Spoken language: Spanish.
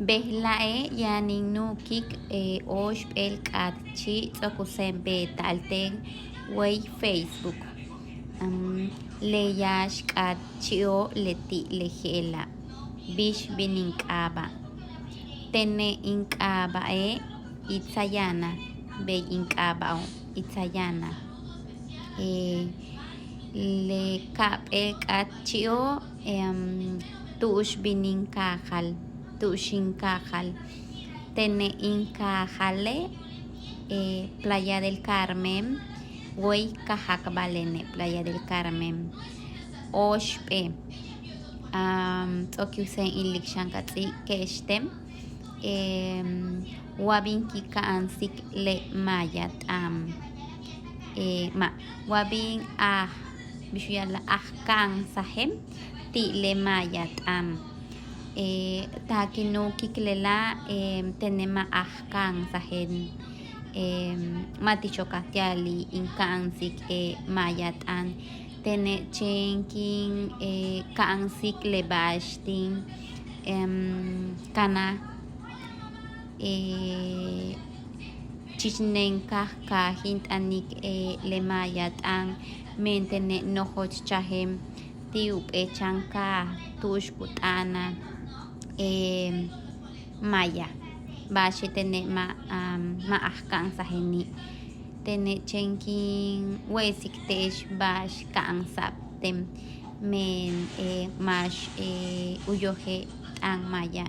Behlae yanin nukik osh el katchi tsokusen betalten way Facebook. Leyash katchio leti lejela bish bininkaba. Tene inkaba itzayana be inkaba itzayana. Le kap el katchio tush bininkajal. Tushinkajal. Tene inkajale Playa del Carmen. Way kajakbalene Playa del Carmen. Oshpe tsokyusen ilikshankatzi keshtem. Wabinki kaansik le mayat wabin bishuyala kan sahem ti le mayat takinukik lela tenema kan sahen matichokatiali inkansik mayat tene chenkin kansik le bashtin kana chichnenkaj kajint anik le mayat mentene nojoch chajem tiup chanka tushkutana maya bashi tene ma kan saheni tene chenkin wesik tesh bash kan saptem men mash uyoje maya